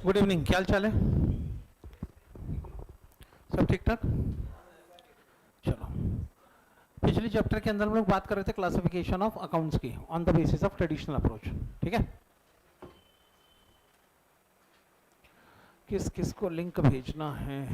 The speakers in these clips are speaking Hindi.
गुड इवनिंग, क्या हाल चाल है? सब ठीक ठाक। चलो, पिछले चैप्टर के अंदर हम लोग बात कर रहे थे क्लासिफिकेशन ऑफ अकाउंट्स की on the basis of traditional approach. ठीक है, किस किस को लिंक भेजना है?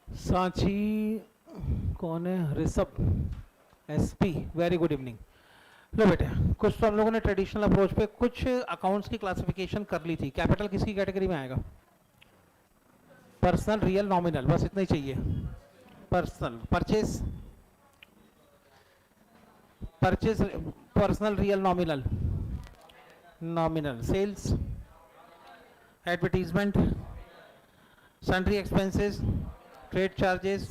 सांची कौन है? Rishabh SP, very good evening. लो बेटे, कुछ तो हम लोगों ने ट्रेडिशनल अप्रोच पे कुछ अकाउंट्स की क्लासिफिकेशन कर ली थी। कैपिटल किसकी कैटेगरी में आएगा? पर्सनल, रियल, नॉमिनल, बस इतना ही चाहिए। Personal, purchase, purchase, personal, real, nominal, nominal, sales, advertisement, sundry expenses, trade charges,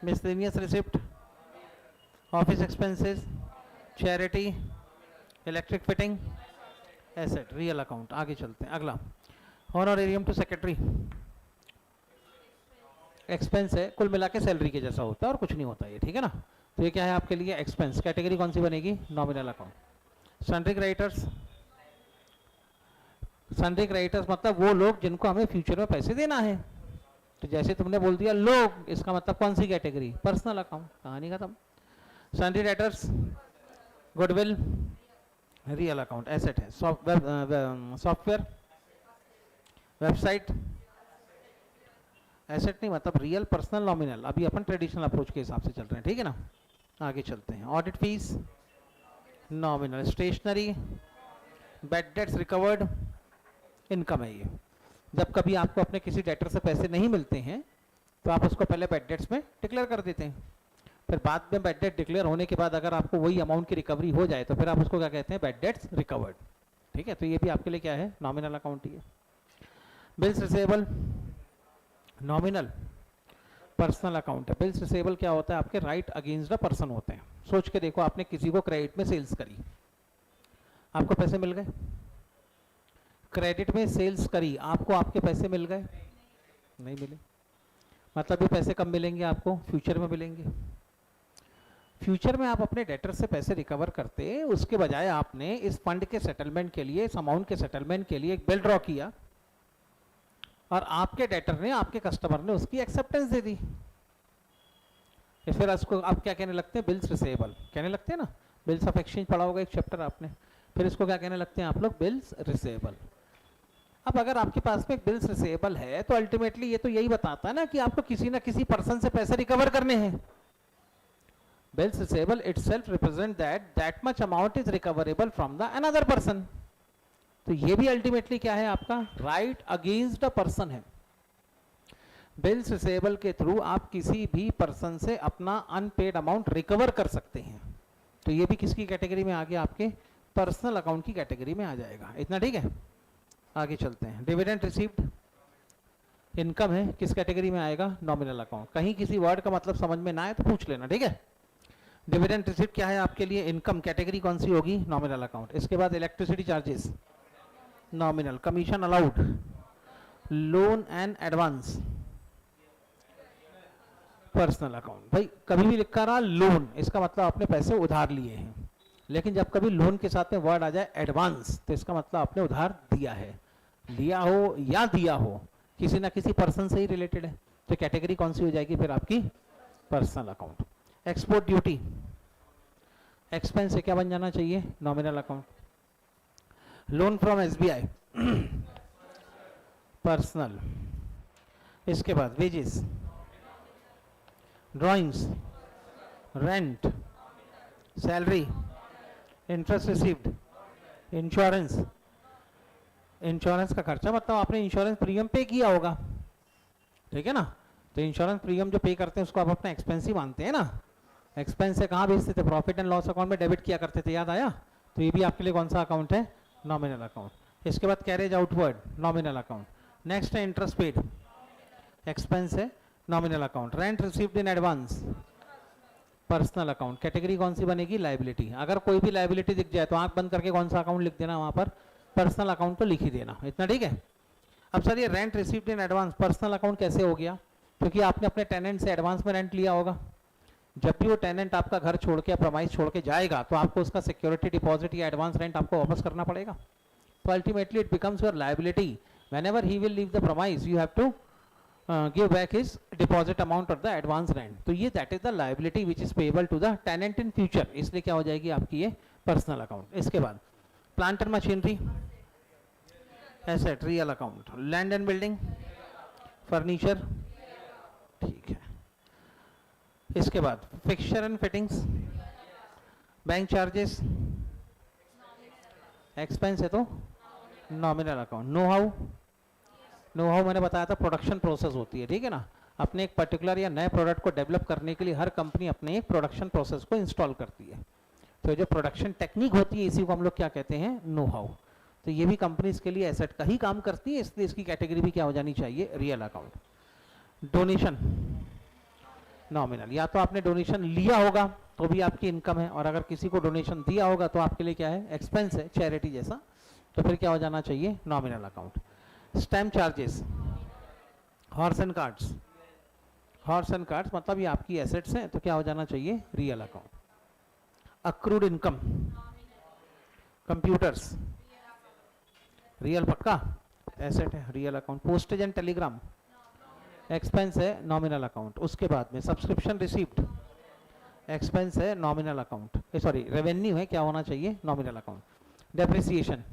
miscellaneous receipt, office expenses, charity, electric fitting, asset, real account. आगे चलते हैं, अगला ऑनरेरियम टू सेक्रेटरी, एक्सपेंस है, कुल मिला के सैलरी के जैसा होता है और कुछ नहीं होता ये। ठीक है ना? तो ये क्या है आपके लिए? एक्सपेंस। कैटेगरी कौन सी बनेगी? Nominal account. Sundry creditors, sundry creditors मतलब वो लोग जिनको हमें फ्यूचर में पैसे देना है। तो जैसे तुमने बोल दिया लोग, इसका मतलब कौन सी कैटेगरी? पर्सनल अकाउंट, कहानी खत्म। Sundry debtors, goodwill, real account, asset है। सॉफ्टवेयर, वेबसाइट, एसेट नहीं मतलब रियल, पर्सनल, नॉमिनल। अभी अपन ट्रेडिशनल अप्रोच के हिसाब से चल रहे हैं। ठीक है ना? आगे चलते हैं। Audit fees, nominal. Stationery, bad debts recovered, income है ये। जब कभी आपको अपने किसी डेटर से पैसे नहीं मिलते हैं तो आप उसको पहले बैड डेट्स में डिक्लेयर कर देते हैं, फिर बाद में बैड डेट डिक्लेयर होने के बाद अगर आपको वही अमाउंट की रिकवरी हो जाए तो फिर आप उसको क्या कहते हैं? Bad debts recovered. ठीक है? तो ये भी आपके लिए क्या है? नॉमिनल अकाउंट ही है। Bills receivable, nominal. Personal account है। बिल्स रिसेबल क्या होता है? आपके राइट अगेंस्ट द पर्सन होते हैं। सोच के देखो, आपने किसी को क्रेडिट में सेल्स करी, आपको पैसे मिल गए। क्रेडिट में सेल्स करी, आपको आपके पैसे मिल गए? नहीं मिले। मतलब ये पैसे कब मिलेंगे आपको? फ्यूचर में मिलेंगे। फ्यूचर में आप अपने डेटर से पैसे रिकवर करते, उसके बजाय आपने इस फंड के सेटलमेंट के लिए, इस अमाउंट के सेटलमेंट के लिए एक बिल ड्रॉ किया और आपके डेटर ने, आपके कस्टमर ने उसकी एक्सेप्टेंस दे दी। फिर उसको आप क्या कहने लगते हैं? बिल्स रिसेबल कहने लगते हैं ना। बिल्स ऑफ एक्सचेंज पढ़ा होगा एक चैप्टर आपने। फिर इसको क्या कहने लगते हैं आप लोग? Bills receivable. अब अगर आपके पास में एक बिल्स रिसेबल है तो अल्टीमेटली ये तो यही बताता है ना कि आपको किसी ना किसी पर्सन से पैसे रिकवर करने हैं। Bills receivable itself represent that much amount is recoverable from the another person. तो ये भी अल्टीमेटली क्या है आपका? राइट अगेंस्ट द पर्सन है। बिल्स रिसेबल के थ्रू आप किसी भी पर्सन से अपना अनपेड अमाउंट रिकवर कर सकते हैं। तो ये भी किसकी कैटेगरी में आ गया? आपके पर्सनल अकाउंट की कैटेगरी में आ जाएगा। इतना ठीक है? आगे चलते हैं। डिविडेंड रिसीव्ड, इनकम है, किस कैटेगरी में आएगा? Nominal account. कहीं किसी वर्ड का मतलब समझ में ना आए तो पूछ लेना। ठीक है? डिविडेंड रिसीव्ड क्या है आपके लिए? इनकम। कैटेगरी कौन सी होगी? Nominal account. इसके बाद electricity charges, nominal. Commission allowed, loan and advance, personal account. भाई कभी भी लिखा रहा लोन, इसका मतलब आपने पैसे उधार लिए हैं। लेकिन जब कभी लोन के साथ में वर्ड आ जाए एडवांस, तो इसका मतलब आपने उधार दिया है, लिया हो या दिया हो, किसी ना किसी पर्सन से ही रिलेटेड है, तो कैटेगरी कौन सी हो जाएगी फिर आपकी? Personal account. Export duty, expense से क्या बन जाना चाहिए? Nominal account. Loan from SBI, personal. इसके बाद wages, drawings, rent, salary, interest received, insurance, insurance का खर्चा मतलब आपने इंश्योरेंस प्रीमियम पे किया होगा, ठीक है ना, तो इंश्योरेंस प्रीमियम जो पे करते हैं उसको आप अपना एक्सपेंस ही मानते हैं ना। एक्सपेंस से कहाँ भेजते थे? प्रॉफिट एंड लॉस अकाउंट में डेबिट किया करते थे, याद आया? तो ये भी आपके लिए कौन सा अकाउंट है? Nominal account. इसके बाद carriage outward, nominal account. Next है इंटरेस्ट पेड, एक्सपेंस है, nominal account. Rent received in advance, personal account. Category कौन सी बनेगी? लायबिलिटी। अगर कोई भी लायबिलिटी दिख जाए तो आंख बंद करके कौन सा अकाउंट लिख देना, वहां पर पर्सनल अकाउंट तो लिख ही देना, इतना ठीक है। अब सर ये rent received in advance personal account कैसे हो गया? क्योंकि आपने अपने टेनेंट से एडवांस में रेंट लिया होगा। जब भी वो टेनेंट आपका घर छोड़ के, प्रमाइस छोड़ के जाएगा, तो आपको उसका सिक्योरिटी डिपॉजिट या एडवांस रेंट आपको वापस करना पड़ेगा। तो ultimately it becomes your liability. Whenever he will leave the premise, you have to give back his deposit amount और द एडवांस रेंट। तो ये that is the liability which is payable to the tenant in future, इसलिए क्या हो जाएगी आपकी ये पर्सनल अकाउंट। इसके बाद plant and machinery, asset, real account. Land and building, furniture, ठीक है। इसके बाद fixture and fittings, bank charges, expense है तो nominal account. Know how, know how मैंने बताया था प्रोडक्शन प्रोसेस होती है, ठीक है ना। अपने एक पर्टिकुलर या नए प्रोडक्ट को डेवलप करने के लिए हर कंपनी अपने एक प्रोडक्शन प्रोसेस को इंस्टॉल करती है, तो जो प्रोडक्शन टेक्निक होती है इसी को हम लोग क्या कहते हैं? Know how. तो ये भी कंपनी इसके लिए एसेट का ही काम करती है, इसलिए इसकी कैटेगरी भी क्या हो जानी चाहिए? Real account. Donation, nominal. या तो आपने डोनेशन लिया होगा तो भी आपकी इनकम है, और अगर किसी को डोनेशन दिया होगा तो आपके लिए क्या है? एक्सपेंस है, चैरिटी जैसा, तो फिर क्या हो जाना चाहिए? Nominal account. Stamp charges, horse and cards, horse and cards मतलब ये आपकी एसेट्स हैं, तो क्या हो जाना चाहिए? Real account. Accrued income, computers, real पक्का, एसेट है, real account. Postage and Telegram, expense है, नॉमिनल अकाउंट। उसके बाद में सब्सक्रिप्शन रिसीव्ड, एक्सपेंस है, नॉमिनल अकाउंट, सॉरी रेवेन्यू है, क्या होना चाहिए? Nominal account. डेप्रिसिएशन,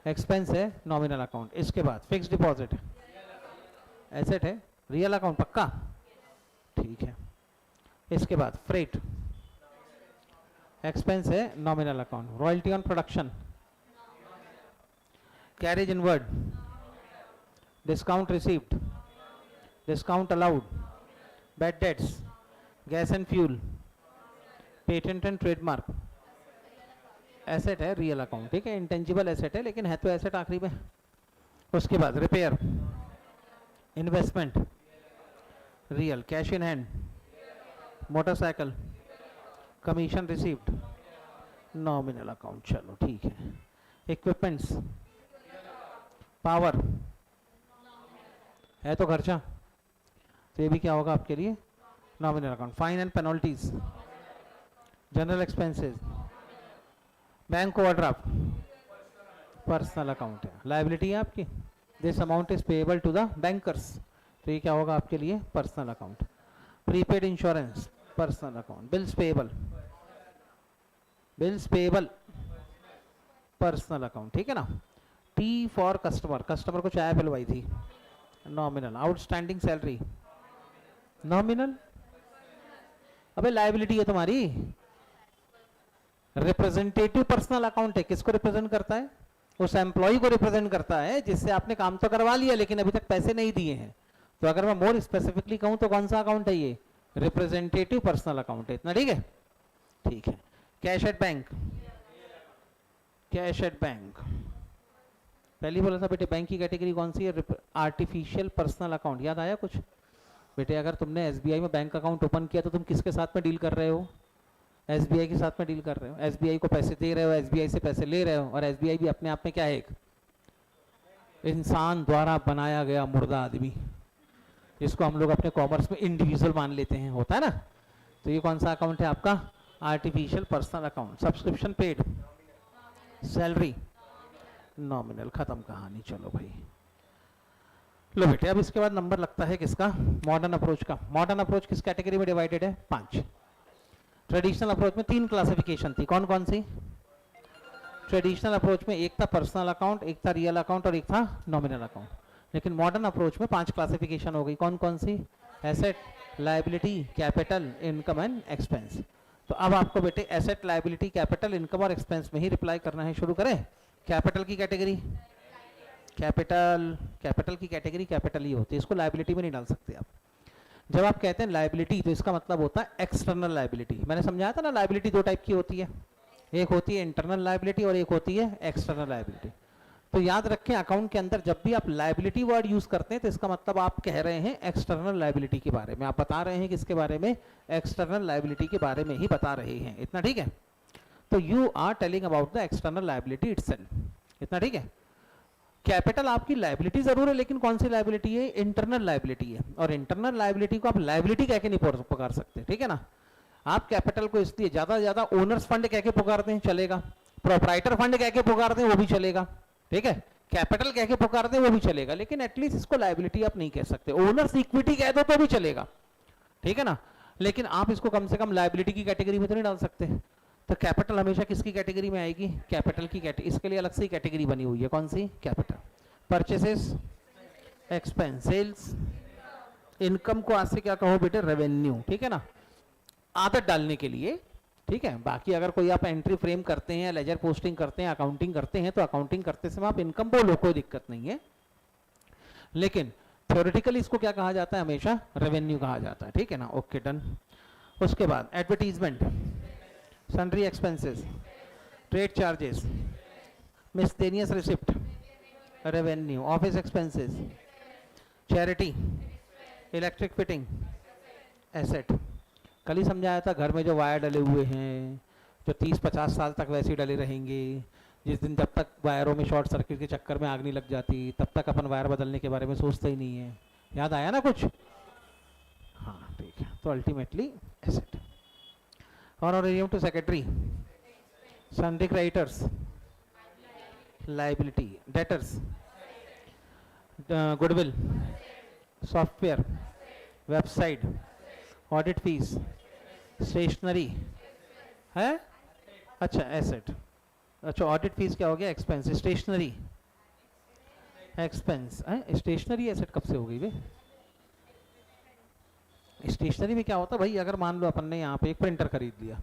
एक्सपेंस है, नॉमिनल अकाउंट। इसके बाद फिक्स डिपॉजिट, एसेट है, रियल अकाउंट पक्का, ठीक है। इसके बाद फ्रेट, एक्सपेंस है, nominal account. Royalty on production, carriage inward, discount received, discount allowed, bad debts, gas and fuel, patent and trademark, asset है, रियल अकाउंट, ठीक है। इंटेंजिबल एसेट है लेकिन है तो एसेट आखिरी में। उसके बाद repair, investment, real. Cash in hand, motorcycle, commission received, nominal account, चलो ठीक है। इक्विपमेंट्स, पावर है तो खर्चा, तो ये भी क्या होगा आपके लिए? Nominal account. Fine and penalties, general expenses, bank overdraft, personal account है, लायबिलिटी है आपकी। This amount is payable to the bankers, तो ये क्या होगा आपके लिए? Personal account. Prepaid insurance, personal account. Bills payable, bills payable, personal account, ठीक है ना। टी फॉर कस्टमर, कस्टमर को चाय पिलवाई थी, नॉमिनल। Outstanding salary, nominal. अबे लायबिलिटी है तुम्हारी। रिप्रेजेंटेटिव पर्सनल अकाउंट है, किसको रिप्रेजेंट करता है? उस एम्प्लॉय को रिप्रेजेंट करता है जिससे आपने काम तो करवा लिया लेकिन अभी तक पैसे नहीं दिए हैं। तो अगर मैं मोर स्पेसिफिकली कहूं तो कौन सा अकाउंट है ये? रिप्रेजेंटेटिव पर्सनल अकाउंट है, इतना ठीक है? ठीक है। Cash at bank, cash at bank, पहले बोला था बेटे बैंक की कैटेगरी कौन सी है? Artificial personal account. याद आया कुछ बेटे? अगर तुमने एसबीआई में बैंक अकाउंट ओपन किया तो तुम किसके साथ में डील कर रहे हो? एसबीआई के साथ में डील कर रहे हो। एसबीआई को पैसे दे रहे हो, एसबीआई से पैसे ले रहे हो, और एसबीआई भी अपने आप में क्या है? एक इंसान द्वारा बनाया गया मुर्दा आदमी, जिसको हम लोग अपने कॉमर्स में इंडिविजुअल मान लेते हैं, होता है ना। तो ये कौन सा अकाउंट है आपका? Artificial personal account, subscription paid, salary nominal, खत्म कहानी। चलो भाई, लो बेटे अब इसके बाद नंबर लगता है किसका, मॉडर्न अप्रोच का। मॉडर्न अप्रोच किस कैटेगरी में डिवाइडेड है, 5। ट्रेडिशनल अप्रोच में 3 क्लासिफिकेशन थी, कौन कौन सी। ट्रेडिशनल अप्रोच में एक था पर्सनल अकाउंट, एक था रियल अकाउंट और एक था नॉमिनल अकाउंट। लेकिन मॉडर्न अप्रोच में 5 क्लासिफिकेशन हो गई, कौन कौन सी, asset, liability, capital, income and expense. तो अब आपको बेटे एसेट, लायबिलिटी, कैपिटल, इनकम और एक्सपेंस में ही रिप्लाई करना है। शुरू करें। कैपिटल की कैटेगरी, कैपिटल की कैटेगरी कैपिटल ही होती है, इसको लायबिलिटी में नहीं डाल सकते आप। जब आप कहते हैं लायबिलिटी तो इसका मतलब होता है एक्सटर्नल लायबिलिटी। मैंने समझाया था ना, लायबिलिटी 2 टाइप की होती है, एक होती है इंटरनल लायबिलिटी और एक होती है एक्सटर्नल लायबिलिटी। तो याद रखें अकाउंट के अंदर जब भी आप लायबिलिटी वर्ड यूज करते हैं तो इसका मतलब आप कह रहे हैं एक्सटर्नल लायबिलिटी के बारे में, आप बता रहे हैं किसके बारे में, एक्सटर्नल लायबिलिटी के बारे में ही बता रहे हैं। इतना ठीक है। तो you are telling about the external liability itself. इतना ठीक है। कैपिटल आपकी लायबिलिटी जरूर है, लेकिन कौन सी लायबिलिटी है, इंटरनल लायबिलिटी है। और इंटरनल लायबिलिटी को आप लायबिलिटी कह के नहीं पुकार सकते, ठीक है ना। आप कैपिटल को इसलिए ज्यादा से ज्यादा ओनर्स फंड कह के पुकारते हैं, चलेगा। प्रोप्राइटर फंड कह के पुकारते हैं, वो भी चलेगा, ठीक है। कैपिटल कह के पुकारते हैं, वो भी चलेगा, लेकिन एटलीस्ट इसको लायबिलिटी आप नहीं कह सकते। ओनर्स इक्विटी कह दो तो भी चलेगा, ठीक है ना। लेकिन आप इसको कम से कम लायबिलिटी की कैटेगरी में तो नहीं डाल सकते। तो कैपिटल हमेशा किसकी कैटेगरी में आएगी, कैपिटल की कैटेगरी। इसके लिए अलग से कैटेगरी बनी हुई है, कौन सी, capital. Purchases, expense, sales, income को आज से क्या कहो बेटे, रेवेन्यू, ठीक है ना, आदत डालने के लिए, ठीक है। बाकी अगर कोई आप एंट्री फ्रेम करते हैं, लेजर पोस्टिंग करते हैं, अकाउंटिंग करते हैं, तो अकाउंटिंग करते समय आप इनकम बोलो, कोई दिक्कत नहीं है। लेकिन थ्योरेटिकली इसको क्या कहा जाता है, हमेशा रेवेन्यू कहा जाता है, ठीक है ना। Okay done. उसके बाद advertisement, sundry expenses, trade charges, miscellaneous receipt, revenue, office expenses, charity, electric fitting, asset. कल ही समझाया था, घर में जो वायर डले हुए हैं जो 30-50 साल तक वैसे ही डले रहेंगे, जिस दिन जब तक वायरों में शॉर्ट सर्किट के चक्कर में आग नहीं लग जाती तब तक अपन वायर बदलने के बारे में सोचते ही नहीं है। याद आया ना कुछ, हाँ ठीक है। तो ultimately asset. Honorarium to secretary, sundry creditors, liability, debtors, goodwill, software, website, audit fees, stationery है, अच्छा एसेट। अच्छा ऑडिट फीस क्या हो गया, एक्सपेंस। स्टेशनरी एक्सपेंस है, स्टेशनरी एसेट कब से हो गई भाई। स्टेशनरी में क्या होता है भाई, अगर मान लो अपन ने यहाँ पे एक प्रिंटर खरीद लिया,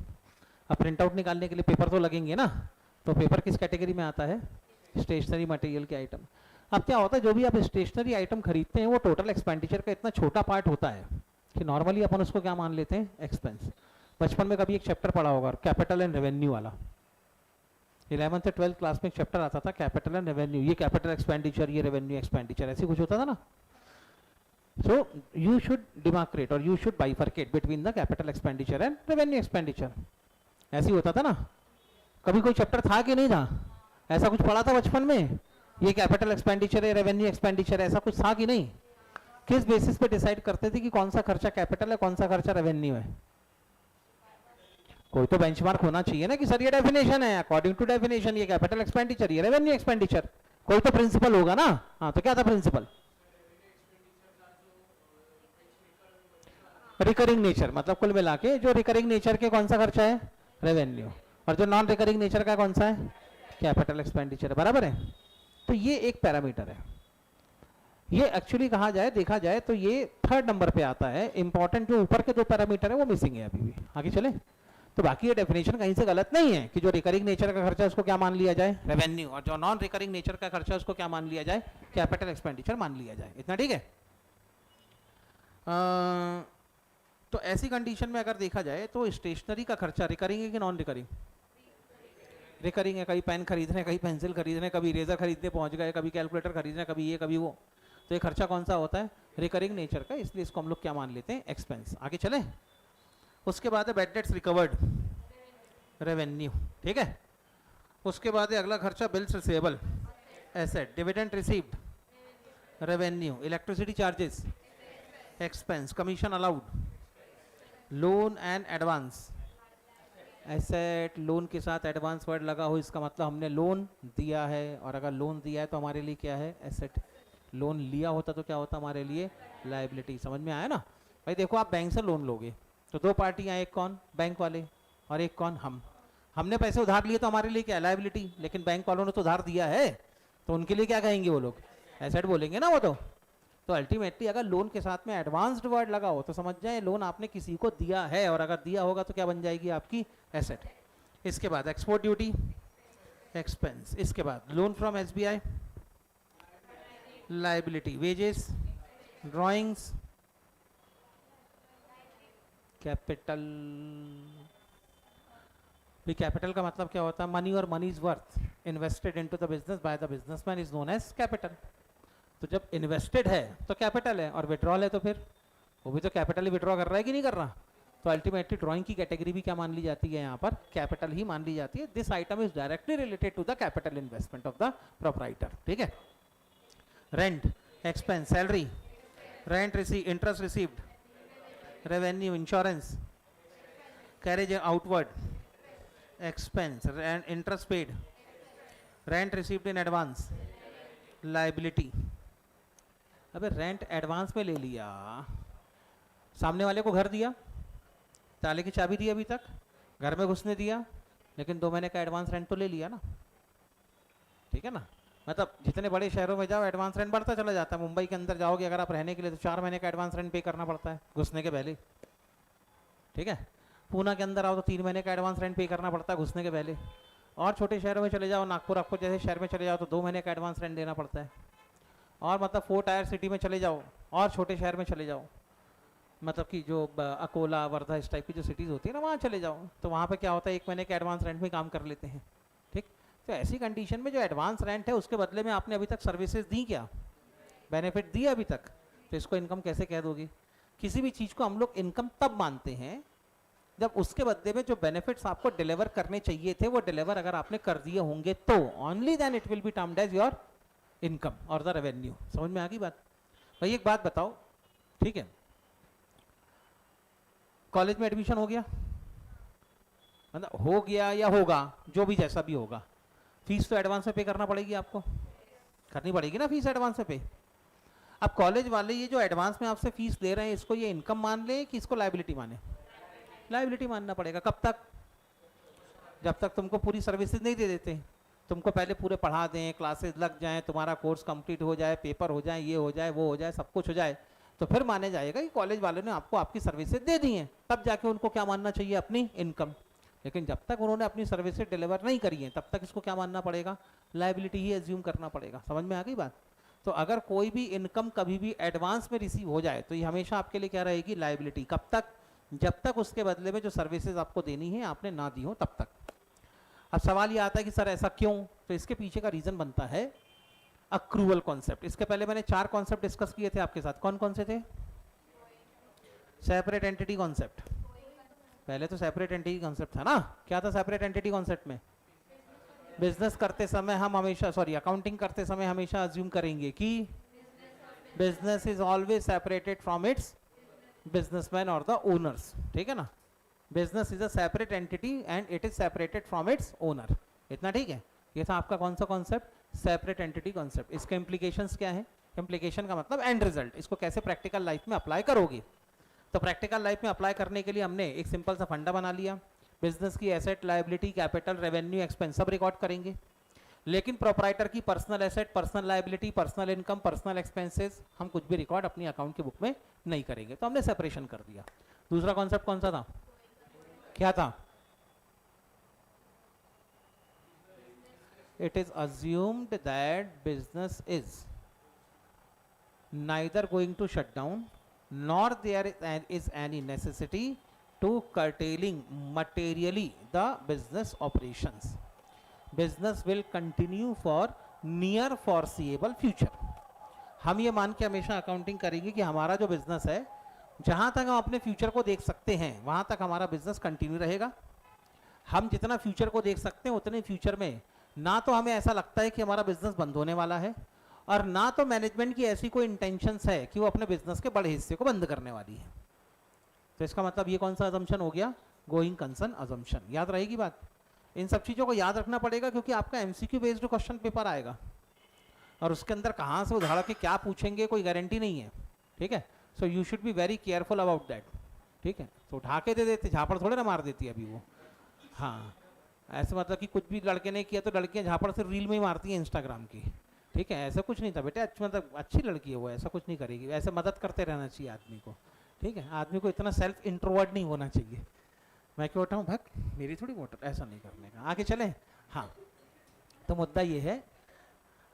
अब प्रिंट आउट निकालने के लिए पेपर तो लगेंगे ना, तो पेपर किस कैटेगरी में आता है, स्टेशनरी मटेरियल के आइटम। अब क्या होता है, जो भी आप स्टेशनरी आइटम खरीदते हैं वो टोटल एक्सपेंडिचर का इतना छोटा पार्ट होता है कि नॉर्मली अपन उसको क्या मान लेते हैं, एक्सपेंस। बचपन में कभी एक चैप्टर पढ़ा होगा, कैपिटल एंड रेवेन्यू वाला, 11th से 12th क्लास में एक चैप्टर आता था, कैपिटल एंड रेवेन्यू। ये कैपिटल एक्सपेंडिचर, ये रेवेन्यू एक्सपेंडिचर, ऐसे कुछ होता था ना। सो यू शुड डिमार्केट और you should bifurcate between the capital expenditure and revenue expenditure. ऐसे होता था ना। कभी कोई चैप्टर था कि नहीं था, ऐसा कुछ पढ़ा था बचपन में, ये कैपिटल एक्सपेंडिचर है, रेवेन्यू एक्सपेंडिचर, ऐसा कुछ था कि नहीं। किस बेसिस पे डिसाइड करते थे कि कौन सा खर्चा कैपिटल है, कौन सा खर्चा रेवेन्यू है। कोई तो बेंचमार्क होना चाहिए ना कि सर ये डेफिनेशन है, अकॉर्डिंग टू डेफिनेशन ये कैपिटल एक्सपेंडिचर, ये रेवेन्यू एक्सपेंडिचर। कोई तो प्रिंसिपल होगा ना। हाँ तो क्या था प्रिंसिपल, रिकरिंग नेचर, मतलब कुल मिला के जो रिकरिंग नेचर के कौन सा खर्चा है, रेवेन्यू, और जो नॉन रिकरिंग नेचर का कौन सा है, कैपिटल एक्सपेंडिचर, बराबर है। तो ये एक पैरामीटर है। ये एक्चुअली कहा जाए, देखा जाए तो ये 3rd नंबर पे आता है। इंपॉर्टेंट जो ऊपर के 2 पैरामीटर है वो मिसिंग है अभी भी। आगे चले तो बाकी ये डेफिनेशन कहीं से गलत नहीं है कि जो रिकरिंग नेचर का खर्चा है उसको क्या मान लिया जाए, रेवेन्यू, और जो नॉन रिकरिंग नेचर का खर्चा है उसको क्या मान लिया जाए, कैपिटल एक्सपेंडिचर मान लिया जाए। इतना ठीक है। तो ऐसी कंडीशन में अगर देखा जाए तो स्टेशनरी का खर्चा रिकरिंग है कि नॉन रिकरिंग, रिकरिंग है। कभी पेन खरीदने, कभी पेंसिल खरीदने, कभी इरेजर खरीदने पहुंच गए, कभी कैलकुलेटर खरीदने, कभी ये कभी वो। तो ये खर्चा कौन सा होता है, रिकरिंग नेचर का, इसलिए इसको हम लोग क्या मान लेते हैं, एक्सपेंस। आगे चले। उसके बाद है बैड डेट्स रिकवर्ड, रेवेन्यू, ठीक है। उसके बाद है अगला खर्चा bills receivable, asset, dividend received, revenue, electricity charges, expense, commission allowed, loan and advance, asset loan के साथ एडवांस वर्ड लगा हो, इसका मतलब हमने लोन दिया है, और अगर लोन दिया है तो हमारे लिए क्या है, एसेट। लोन लिया होता तो क्या होता हमारे लिए, लाइबिलिटी। समझ में आया ना भाई? देखो आप बैंक से लोन लोगे तो दो पार्टियां, एक कौन, बैंक वाले, और एक कौन, हम। हमने पैसे उधार लिए तो हमारे लिए क्या है, लाइबिलिटी। लेकिन बैंक वालों ने तो उधार दिया है, तो उनके लिए क्या कहेंगे वो लोग, एसेट बोलेंगे ना वो तो अल्टीमेटली अगर लोन के साथ में एडवांस्ड वर्ड लगा हो तो समझ जाए लोन आपने किसी को दिया है, और अगर दिया होगा तो क्या बन जाएगी आपकी, एसेट। इसके बाद एक्सपोर्ट ड्यूटी, एक्सपेंस। इसके बाद loan from SBI, liability. Wages, drawings, capital. भी कैपिटल का मतलब क्या होता है, मनी और money is worth invested into the business by the businessman is known as capital. तो जब इन्वेस्टेड है तो कैपिटल है, और विड्रॉल है तो फिर वो भी तो कैपिटल ही विड्रॉ कर रहा है कि नहीं कर रहा। तो अल्टीमेटली ड्राइंग की कैटेगरी भी क्या मान ली जाती है, यहाँ पर कैपिटल ही मान ली जाती है। This item is directly related to the capital investment of the proprietor. ठीक है। Rent, expense, salary, rent receive, interest received, revenue, insurance, carriage outward, expense, interest paid, rent received in advance, liability. अबे रेंट एडवांस में ले लिया, सामने वाले को घर दिया, ताले की चाबी दी, अभी तक घर में घुसने दिया, लेकिन 2 महीने का एडवांस रेंट तो ले लिया ना। ठीक है ना। मतलब जितने बड़े शहरों में जाओ एडवांस रेंट बढ़ता चला जाता है। मुंबई के अंदर जाओगे अगर आप रहने के लिए तो 4 महीने का एडवांस रेंट पे करना पड़ता है घुसने के पहले। ठीक है। पूना के अंदर आओ तो 3 महीने का एडवांस रेंट पे करना पड़ता है घुसने के पहले। और छोटे शहरों में चले जाओ, नागपुर आपको जैसे शहर में चले जाओ तो 2 महीने का एडवांस रेंट देना पड़ता है। और मतलब 4 टायर सिटी में चले जाओ, और छोटे शहर में चले जाओ, मतलब कि जो अकोला, वर्धा, इस टाइप की जो सिटीज़ होती है ना, वहाँ चले जाओ तो वहाँ पे क्या होता है, 1 महीने के एडवांस रेंट में काम कर लेते हैं। ठीक। तो ऐसी कंडीशन में जो एडवांस रेंट है उसके बदले में आपने अभी तक सर्विसेज दी, क्या बेनिफिट दिए अभी तक, तो इसको इनकम कैसे कह दोगे। किसी भी चीज़ को हम लोग इनकम तब मानते हैं जब उसके बदले में जो बेनिफिट्स आपको डिलीवर करने चाहिए थे वो डिलीवर अगर आपने कर दिए होंगे तो only then it will be termed as your income और द रेवेन्यू। समझ में आ गई बात। भाई एक बात बताओ, ठीक है, कॉलेज में एडमिशन हो गया, मतलब हो गया या होगा, जो भी जैसा भी होगा, फीस तो एडवांस में पे करना पड़ेगी, आपको करनी पड़ेगी ना फीस एडवांस में पे। अब कॉलेज वाले ये जो एडवांस में आपसे फीस ले रहे हैं इसको ये इनकम मान ले कि इसको लायबिलिटी माने, लायबिलिटी मानना पड़ेगा। कब तक, जब तक तुमको पूरी सर्विसेज नहीं दे देते, तुमको पहले पूरे पढ़ा दें, क्लासेस लग जाएं, तुम्हारा कोर्स कंप्लीट हो जाए, पेपर हो जाए, ये हो जाए, वो हो जाए, सब कुछ हो जाए, तो फिर माने जाएगा कि कॉलेज वालों ने आपको आपकी सर्विसेज दे दी हैं, तब जाके उनको क्या मानना चाहिए, अपनी इनकम। लेकिन जब तक उन्होंने अपनी सर्विसेज डिलीवर नहीं करी हैं तब तक इसको क्या मानना पड़ेगा, लायबिलिटी ही एज्यूम करना पड़ेगा। समझ में आ गई बात। तो अगर कोई भी इनकम कभी भी एडवांस में रिसीव हो जाए तो ये हमेशा आपके लिए क्या रहेगी, लायबिलिटी। कब तक, जब तक उसके बदले में जो सर्विसेज आपको देनी है आपने ना दी हो तब तक। अब सवाल ये आता है कि सर ऐसा क्यों, तो इसके पीछे का रीजन बनता है अक्रूवल कॉन्सेप्ट। इसके पहले मैंने 4 कॉन्सेप्ट डिस्कस किए थे आपके साथ, कौन कौन से थे। सेपरेट एंटिटी कॉन्सेप्ट, पहले तो सेपरेट एंटिटी कॉन्सेप्ट था ना। क्या था सेपरेट एंटिटी कॉन्सेप्ट में, बिजनेस करते समय हम हमेशा, सॉरी अकाउंटिंग करते समय हमेशा अज्यूम करेंगे कि business is always separated from its businessman और द ओनर्स। ठीक है ना, business is a separate entity and it is separated from its owner. इतना ठीक है। ये था आपका कौन सा कॉन्सेप्ट, सेपरेट एंटिटी कॉन्सेप्ट। इसके इम्प्लीकेशंस क्या है, इम्प्लीकेशन का मतलब एंड रिजल्ट, इसको कैसे प्रैक्टिकल लाइफ में अप्लाई करोगे। तो प्रैक्टिकल लाइफ में अप्लाई करने के लिए हमने एक सिंपल सा फंडा बना लिया, बिजनेस की asset, liability, capital, revenue, expense सब रिकॉर्ड करेंगे। लेकिन प्रोपराइटर की personal asset, personal liability, personal income, personal expenses हम कुछ भी रिकॉर्ड अपनी अकाउंट की बुक में नहीं करेंगे। तो हमने सेपरेशन कर दिया। दूसरा कॉन्सेप्ट कौन सा था, क्या था, it is assumed that business is neither going to shut down nor there is any necessity to curtailing materially the business operations. Business will continue for near foreseeable future. हम ये मान के हमेशा अकाउंटिंग करेंगे कि हमारा जो बिजनेस है, जहाँ तक हम अपने फ्यूचर को देख सकते हैं वहाँ तक हमारा बिजनेस कंटिन्यू रहेगा। हम जितना फ्यूचर को देख सकते हैं उतने फ्यूचर में ना तो हमें ऐसा लगता है कि हमारा बिजनेस बंद होने वाला है, और ना तो मैनेजमेंट की ऐसी कोई इंटेंशंस है कि वो अपने बिजनेस के बड़े हिस्से को बंद करने वाली है। तो इसका मतलब ये कौन सा असम्पशन हो गया, गोइंग कंसर्न अजम्पशन। याद रहेगी बात, इन सब चीज़ों को याद रखना पड़ेगा क्योंकि आपका एमसीक्यू बेस्ड क्वेश्चन पेपर आएगा और उसके अंदर कहाँ से उधार के क्या पूछेंगे कोई गारंटी नहीं है, ठीक है। So you should be very careful about that, ठीक है। तो उठा के दे देते, झापड़ थोड़े ना मार देती है अभी वो, हाँ ऐसे मतलब कि कुछ भी लड़के ने किया तो लड़कियां झापड़ से रील में ही मारती हैं इंस्टाग्राम की, ठीक है। ऐसा कुछ नहीं था बेटे, मतलब अच्छी लड़की है वो, ऐसा कुछ नहीं करेगी, ऐसे मदद करते रहना चाहिए आदमी को, ठीक है। आदमी को इतना सेल्फ इंट्रोवर्ट नहीं होना चाहिए, मैं क्यों उठाऊँ भग मेरी थोड़ी वोटर, ऐसा नहीं करने का। आगे चलें, हाँ तो मुद्दा ये है,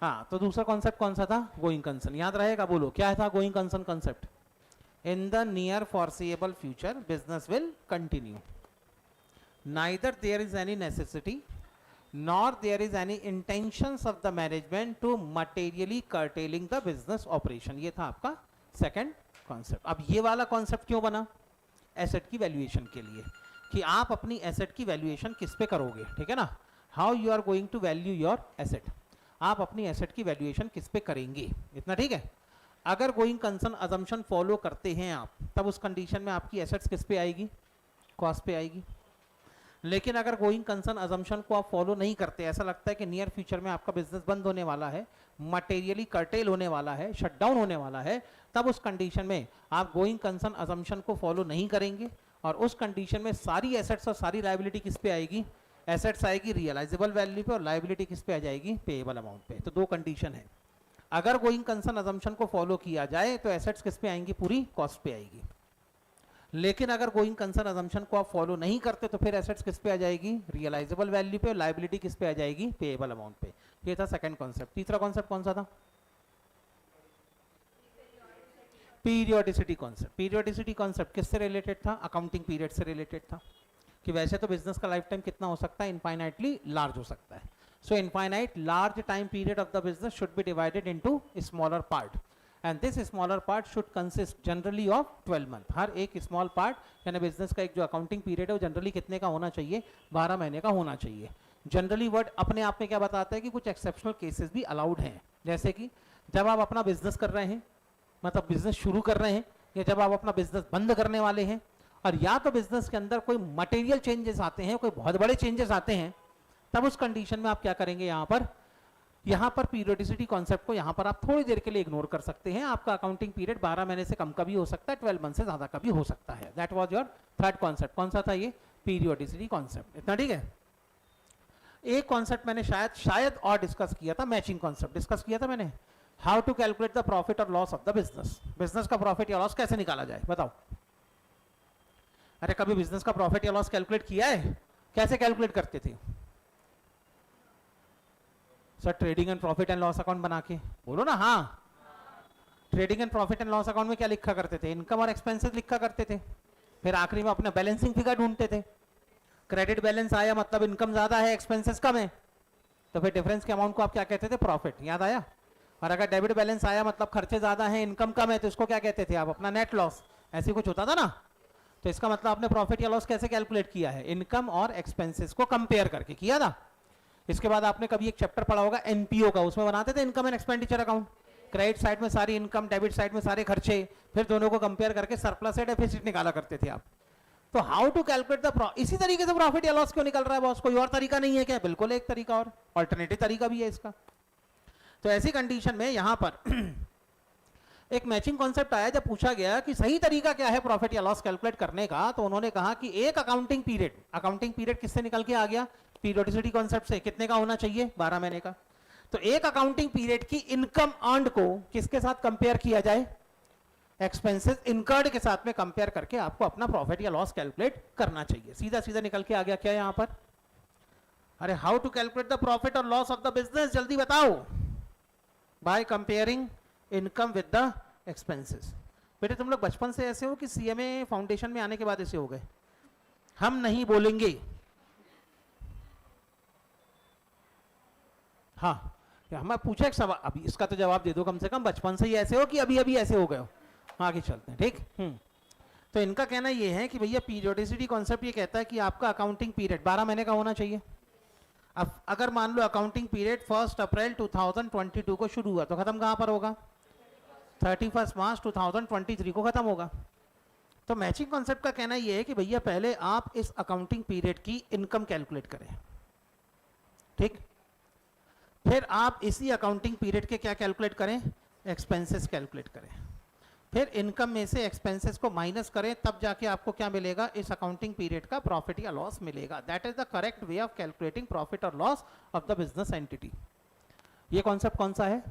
हाँ तो दूसरा कॉन्सेप्ट कौन सा था, गोइंग कंसर्न। याद रहेगा, बोलो क्या था going concern concept. In the near foreseeable future business will continue, neither there is any necessity nor there is any intentions of the management to materially curtailing the business operation. ये था आपका सेकंड कॉन्सेप्ट। अब ये वाला कॉन्सेप्ट क्यों बना, एसेट की वैल्यूएशन के लिए, कि आप अपनी एसेट की वैल्यूएशन किस पे करोगे, ठीक है ना। How you are going to value your asset, आप अपनी एसेट की वैल्यूएशन किस पे करेंगे, इतना ठीक है। अगर गोइंग कंसर्न अजम्पशन फॉलो करते हैं आप, तब उस कंडीशन में आपकी एसेट्स किस पे आएगी, कॉस्ट पे आएगी। लेकिन अगर गोइंग कंसर्न अजम्पशन को आप फॉलो नहीं करते, ऐसा लगता है कि नियर फ्यूचर में आपका बिजनेस बंद होने वाला है, मटेरियली कर्टेल होने वाला है, शटडाउन होने वाला है, तब उस कंडीशन में आप गोइंग कंसर्न अजम्पशन को फॉलो नहीं करेंगे और उस कंडीशन में सारी एसेट्स और सारी लायबिलिटी किस पे आएगी, एसेट्स आएगी रियलाइजेबल वैल्यू पे और लायबिलिटी किस पे आ जाएगी, पेएबल अमाउंट पे। तो दो कंडीशन है, अगर गोइंग कंसर्न अजम्पशन को फॉलो किया जाए तो एसेट्स किस पे आएंगी, पूरी कॉस्ट पे आएगी। लेकिन अगर गोइंग कंसर्न अजम्पशन को आप फॉलो नहीं करते तो फिर एसेट्स किस पे आ जाएगी, रियलाइजेबल वैल्यू पे और लायबिलिटी किस पे आ जाएगी, पेएबल अमाउंट पे। ये था सेकंड कॉन्सेप्ट। तीसरा कॉन्सेप्ट कौन सा था, पीरियोडिसिटी कॉन्सेप्ट। पीरियोडिसिटी कॉन्सेप्ट किससे रिलेटेड था, अकाउंटिंग पीरियड से रिलेटेड था, कि वैसे तो बिजनेस का लाइफ टाइम कितना हो सकता है, इनफाइनाइटली लार्ज हो सकता है। So infinite large time period of the business should be divided into smaller part and this smaller part should consist generally of 12 month. हर एक स्मॉल पार्ट यानी बिजनेस का एक जो अकाउंटिंग पीरियड है वो जनरली कितने का होना चाहिए, 12 महीने का होना चाहिए। जनरली वर्ड अपने आप में क्या बताता है कि कुछ एक्सेप्शनल केसेस भी अलाउड हैं, जैसे कि जब आप अपना बिजनेस कर रहे हैं, मतलब बिजनेस शुरू कर रहे हैं, या जब आप अपना बिजनेस बंद करने वाले हैं, और या तो बिजनेस के अंदर कोई मटेरियल चेंजेस आते हैं, कोई बहुत बड़े चेंजेस आते हैं, तब उस कंडीशन में आप क्या करेंगे, यहाँ पर पीरियोडिसिटी कॉन्सेप्ट को यहाँ पर आप थोड़ी देर के लिए इग्नोर कर सकते हैं। आपका अकाउंटिंग पीरियड 12 महीने से कम का भी हो सकता है, 12 मंथ से ज्यादा का भी हो सकता है। That was your third concept. कौन सा था ये, पीरियोडिसिटी कॉन्सेप्ट। इतना ठीक है। एक कॉन्सेप्ट मैंने शायद और डिस्कस किया था, मैचिंग कॉन्सेप्ट डिस्कस किया था मैंने, how to calculate the profit और loss of the business. Business का प्रॉफिट या लॉस कैसे निकाला जाए, बताओ। अरे कभी बिजनेस का प्रॉफिट या लॉस कैलकुलेट किया है, कैसे कैलकुलेट करते थे sir, trading and profit and loss account बना के, बोलो ना हाँ। Trading and profit and loss account में क्या लिखा करते थे, इनकम और एक्सपेंसेस लिखा करते थे, फिर आखिरी में अपना बैलेंसिंग फिगर ढूंढते थे। क्रेडिट बैलेंस आया मतलब इनकम ज्यादा है, एक्सपेंसेस कम है, तो फिर डिफरेंस के अमाउंट को आप क्या कहते थे, प्रॉफिट। याद आया। और अगर डेबिट बैलेंस आया मतलब खर्चे ज्यादा हैं, इनकम कम है, तो इसको क्या कहते थे आप, अपना नेट लॉस। ऐसे कुछ होता था ना। तो इसका मतलब आपने प्रॉफिट या लॉस कैसे कैलकुलेट किया है, इनकम और एक्सपेंसेस को कंपेयर करके किया था। इसके बाद आपने कभी एक चैप्टर पढ़ा होगा एनपीओ का, उसमें बनाते थे income and expenditure account. Credit side में सारी इनकम, डेबिट साइड में सारे खर्चे, फिर दोनों को कंपेयर करके सरप्लस या डेफिसिट निकाला करते थे आप। तो हाउ टू कैलकुलेट द इसी तरीके से प्रॉफिट या लॉस क्यों निकल रहा है बॉस, कोई और तरीका नहीं है क्या, बिल्कुल एक तरीका और अल्टरनेटिव तरीका भी है इसका। तो ऐसी कंडीशन में यहां पर एक मैचिंग कॉन्सेप्ट आया, जब पूछा गया कि सही तरीका क्या है प्रॉफिट या लॉस कैलकुलेट करने का, तो उन्होंने कहा कि एक अकाउंटिंग पीरियड किससे निकल के आ गया, पीरियोडिसिटी कॉन्सेप्ट से। कितने का होना चाहिए, 12 महीने का। तो एक अकाउंटिंग पीरियड की इनकम अर्न्ड को किसके साथ कंपेयर किया जाए, एक्सपेंसेस इनकर्ड के साथ में कंपेयर करके आपको अपना प्रॉफिट या लॉस कैलकुलेट करना चाहिए। सीधा सीधा निकल के आ गया क्या यहां पर। अरे how to calculate the profit और लॉस ऑफ द बिजनेस, जल्दी बताओ। By comparing income with the expenses. बेटे तुम लोग बचपन से ऐसे हो कि सीएमए फाउंडेशन में आने के बाद ऐसे हो गए, हम नहीं बोलेंगे। हाँ, हमें पूछा एक सवाल, अभी इसका तो जवाब दे दो कम से कम, बचपन से ही ऐसे हो कि अभी अभी ऐसे हो गए हो। आगे चलते हैं, ठीक। तो इनका कहना ये है कि भैया पीरियोडिसिटी कॉन्सेप्ट ये कहता है कि आपका अकाउंटिंग पीरियड 12 महीने का होना चाहिए। अब अगर मान लो अकाउंटिंग पीरियड 1 अप्रैल 2022 को शुरू हुआ, तो खत्म कहां पर होगा, 31 मार्च 2023 को खत्म होगा। तो मैचिंग कॉन्सेप्ट का कहना यह है कि भैया पहले आप इस अकाउंटिंग पीरियड की इनकम कैलकुलेट करें, ठीक, फिर आप इसी अकाउंटिंग पीरियड के क्या कैलकुलेट करें, एक्सपेंसेस कैलकुलेट करें, फिर इनकम में से एक्सपेंसेस को माइनस करें, तब जाके आपको क्या मिलेगा, इस अकाउंटिंग पीरियड का प्रॉफिट या लॉस मिलेगा। That is the correct way of calculating profit और loss of the business entity. ये कॉन्सेप्ट कौन सा है,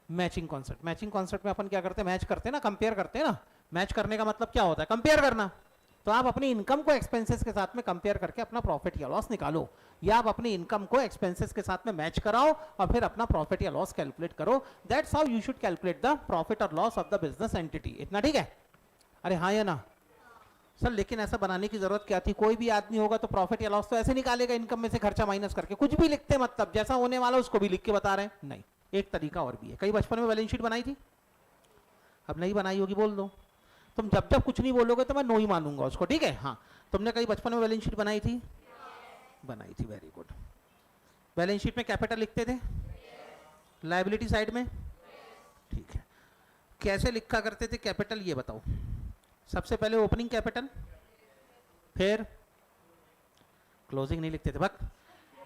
मैचिंग कॉन्सेप्ट। मैचिंग कॉन्सेप्ट में अपन क्या करते हैं, मैच करते हैं ना, कंपेयर करते हैं ना। मैच करने का मतलब क्या होता है, कंपेयर करना। तो आप अपनी इनकम को एक्सपेंसेस के साथ में कंपेयर करके अपना प्रॉफिट या लॉस निकालो, या आप अपनी इनकम को एक्सपेंसेस के साथ में मैच कराओ और फिर अपना प्रॉफिट या लॉस कैलकुलेट करो। That's how you should calculate the profit और loss of the business entity. इतना ठीक है? अरे हाँ या ना सर, लेकिन ऐसा बनाने की जरूरत क्या थी? कोई भी आदमी होगा तो प्रॉफिट या लॉस तो ऐसे निकालेगा, इनकम में से खर्चा माइनस करके, कुछ भी लिखते, मतलब जैसा होने वाला उसको भी लिख के बता रहे हैं। नहीं, एक तरीका और भी है। कई बचपन में बैलेंस शीट बनाई थी, अब नहीं बनाई होगी बोल दो। तुम जब जब कुछ नहीं बोलोगे तो मैं नो ही मानूंगा उसको, ठीक है? हाँ, तुमने कई बचपन में बैलेंस शीट बनाई थी? बनाई थी, वेरी गुड। बैलेंस शीट में कैपिटल लिखते थे, लायबिलिटी साइड में, ठीक है। कैसे लिखा करते थे कैपिटल, ये बताओ। सबसे पहले ओपनिंग कैपिटल, फिर क्लोजिंग नहीं लिखते थे बक।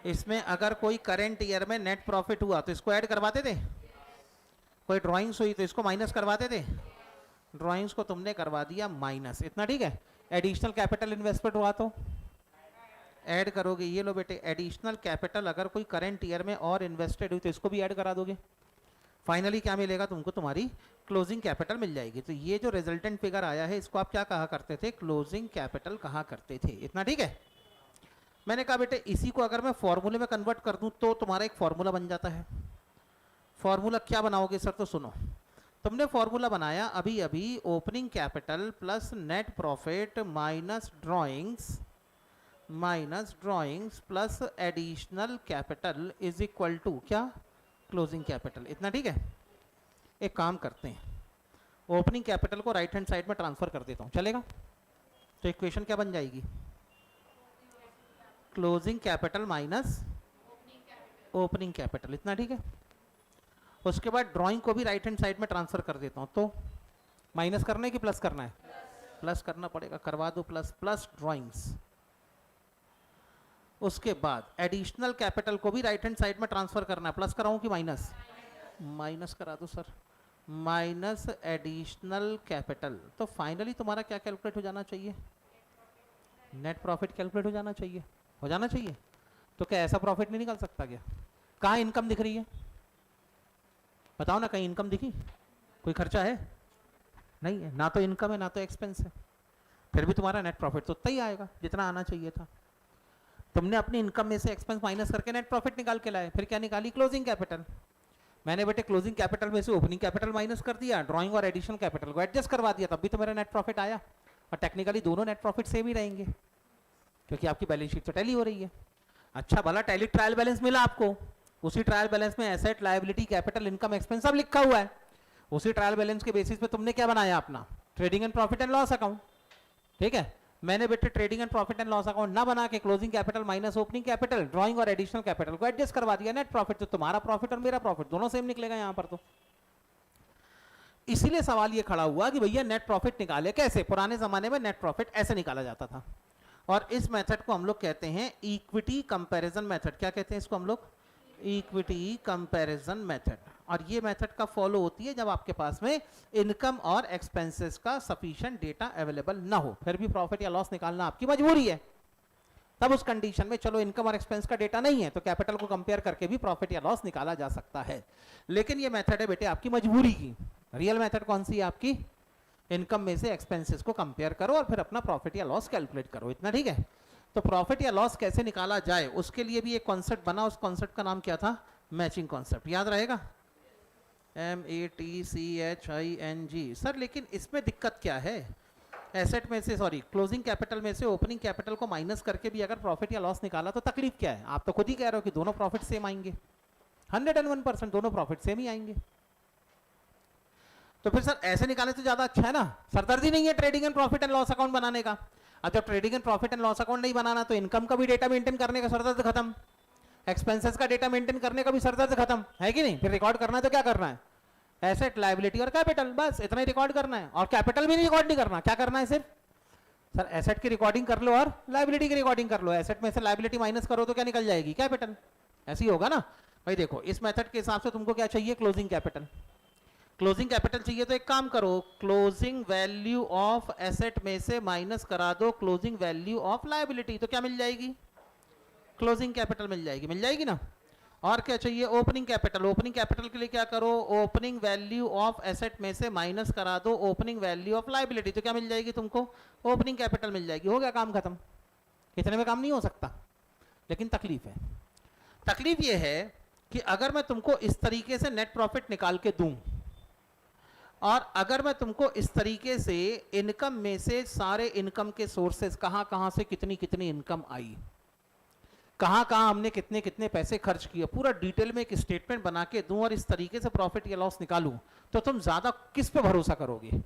इसमें अगर कोई करंट ईयर में नेट प्रॉफिट हुआ तो इसको ऐड करवाते थे, कोई ड्राइंग्स हुई तो इसको माइनस करवाते थे। ड्राइंग्स को तुमने करवा दिया माइनस, इतना ठीक है। एडिशनल कैपिटल इन्वेस्टमेंट हुआ तो ऐड करोगे। ये लो बेटे, एडिशनल कैपिटल अगर कोई करंट ईयर में और इन्वेस्टेड हुई तो इसको भी ऐड करा दोगे। फाइनली क्या मिलेगा तुमको, तुम्हारी क्लोजिंग कैपिटल मिल जाएगी। तो ये जो रिजल्टेंट फिगर आया है इसको आप क्या कहा करते थे, क्लोजिंग कैपिटल कहा करते थे। इतना ठीक है? मैंने कहा बेटे इसी को अगर मैं फॉर्मूले में कन्वर्ट कर दूं तो तुम्हारा एक फॉर्मूला बन जाता है। फॉर्मूला क्या बनाओगे सर? तो सुनो, तुमने फॉर्मूला बनाया अभी अभी, opening capital plus net profit minus drawings plus additional capital is equal to क्या, क्लोजिंग कैपिटल। इतना ठीक है? एक काम करते हैं, ओपनिंग कैपिटल को राइट हैंड साइड में ट्रांसफर कर देता हूं, चलेगा? तो इक्वेशन क्या बन जाएगी, closing capital minus opening capital. इतना ठीक है? उसके बाद ड्राइंग को भी राइट हैंड साइड में ट्रांसफर कर देता हूं, तो माइनस करना है कि प्लस करना है? प्लस करना पड़ेगा, करवा दो प्लस, प्लस ड्राइंग्स। उसके बाद एडिशनल कैपिटल को भी राइट हैंड साइड में ट्रांसफर करना है, प्लस कराऊं कि माइनस? माइनस करा दो सर, माइनस एडिशनल कैपिटल। तो फाइनली तुम्हारा क्या कैलकुलेट हो जाना चाहिए, नेट प्रॉफिट कैलकुलेट हो जाना चाहिए, हो जाना चाहिए। तो क्या ऐसा प्रॉफिट नहीं निकल सकता क्या? कहाँ इनकम दिख रही है बताओ ना, कहीं इनकम दिखी? कोई खर्चा है? नहीं है, ना तो इनकम है ना तो एक्सपेंस है, फिर भी तुम्हारा नेट प्रॉफिट तो उतना ही आएगा जितना आना चाहिए था। तुमने अपनी इनकम में से एक्सपेंस माइनस करके नेट प्रॉफिट निकाल के लाए, फिर क्या निकाली, क्लोजिंग कैपिटल। मैंने बेटे क्लोजिंग कैपिटल में से ओपनिंग कैपिटल माइनस कर दिया, ड्राइंग और एडिशनल कैपिटल को एडजस्ट करवा दिया, तब भी तो मेरा नेट प्रॉफिट आया। और टेक्निकली दोनों नेट प्रॉफिट सेम ही रहेंगे क्योंकि आपकी बैलेंस शीट तो टैली हो रही है। अच्छा भला टैली ट्रायल बैलेंस मिला आपको, उसी ट्रायल बैलेंस में asset, liability, capital, income, expense सब लिखा हुआ है। उसी ट्रायल बैलेंस के बेसिस पे तुमने क्या बनाया अपना, trading and profit and loss account. ठीक है? मैंने बेटे trading and profit and loss account ना बना के closing capital minus opening capital, drawing और एडिशनल कैपिटल को एडजस्ट करवा दिया, नेट प्रॉफिट। तो तुम्हारा प्रॉफिट और मेरा प्रॉफिट दोनों सेम निकलेगा यहां पर। तो इसीलिए सवाल ये खड़ा हुआ कि भैया नेट प्रॉफिट निकाले कैसे। पुराने जमाने में नेट प्रॉफिट ऐसे निकाला जाता था और इस मेथड को हम लोग कहते हैं इक्विटी कंपैरिजन मेथड। क्या कहते हैं इसको हम लोग? Equity comparison method. और ये मेथड का फॉलो होती है जब आपके पास में इनकम और एक्सपेंसेस का सफिशिएंट डेटा अवेलेबल ना हो, फिर भी प्रॉफिट या लॉस निकालना आपकी मजबूरी है। तब उस कंडीशन में चलो इनकम और एक्सपेंस का डेटा नहीं है तो कैपिटल को कंपेयर करके भी प्रॉफिट या लॉस निकाला जा सकता है। लेकिन ये मेथड है बेटे आपकी मजबूरी की। रियल मेथड कौन सी है आपकी? इनकम में से एक्सपेंसेस को कंपेयर करो और फिर अपना प्रॉफिट या लॉस कैलकुलेट करो। इतना ठीक है? तो प्रॉफिट या लॉस कैसे निकाला जाए उसके लिए भी एक कॉन्सेप्ट बना, उस कॉन्सेप्ट का नाम क्या था? Matching concept. याद रहेगा? MATCHING। सर लेकिन इसमें दिक्कत क्या है, एसेट में से क्लोजिंग कैपिटल में से ओपनिंग कैपिटल को माइनस करके भी अगर प्रॉफिट या लॉस निकाला तो तकलीफ क्या है? आप तो खुद ही कह रहे हो कि दोनों प्रॉफिट सेम आएंगे, 101% दोनों प्रॉफिट सेम ही आएंगे। तो फिर सर ऐसे निकाले तो ज्यादा अच्छा है ना, सरदर्दी नहीं है trading and profit and loss account बनाने का। अब जब trading and profit and loss account नहीं बनाना तो इनकम का भी डेटा मेंटेन करने का सरदर्द खत्म, एक्सपेंसेस का डेटा मेंटेन करने का भी सरदर्द खत्म, है कि नहीं? फिर रिकॉर्ड करना है तो क्या करना है? एसेट, लायबिलिटी और कैपिटल, बस इतना ही रिकॉर्ड करना है। और कैपिटल भी नहीं रिकॉर्ड नहीं करना, क्या करना है? सिर्फ सर एसेट की रिकॉर्डिंग कर लो और लायबिलिटी की रिकॉर्डिंग कर लो, एसेट में से लायबिलिटी माइनस करो तो क्या निकल जाएगी? कैपिटल। ऐसे ही होगा ना भाई। देखो इस मेथड के हिसाब से तुमको क्या चाहिए? Closing capital. क्लोजिंग कैपिटल चाहिए तो एक काम करो, क्लोजिंग वैल्यू ऑफ एसेट में से माइनस करा दो क्लोजिंग वैल्यू ऑफ लायबिलिटी, तो क्या मिल जाएगी? क्लोजिंग कैपिटल मिल जाएगी। मिल जाएगी ना? और क्या चाहिए? Opening capital. ओपनिंग कैपिटल के लिए क्या करो? ओपनिंग वैल्यू ऑफ एसेट में से माइनस करा दो ओपनिंग वैल्यू ऑफ लायबिलिटी, तो क्या मिल जाएगी तुमको? ओपनिंग कैपिटल मिल जाएगी। हो गया काम खत्म। इतने में काम नहीं हो सकता, लेकिन तकलीफ है। तकलीफ ये है कि अगर मैं तुमको इस तरीके से नेट प्रॉफिट निकाल के दूं और अगर मैं तुमको इस तरीके से इनकम में से सारे इनकम के सोर्सेस कहां कहां से कितनी कितनी इनकम आई, कहां कहां हमने कितने कितने पैसे खर्च किए, पूरा डिटेल में एक स्टेटमेंट बना के दूं और इस तरीके से प्रॉफिट या लॉस निकालूं, तो तुम ज्यादा किस पे भरोसा करोगे?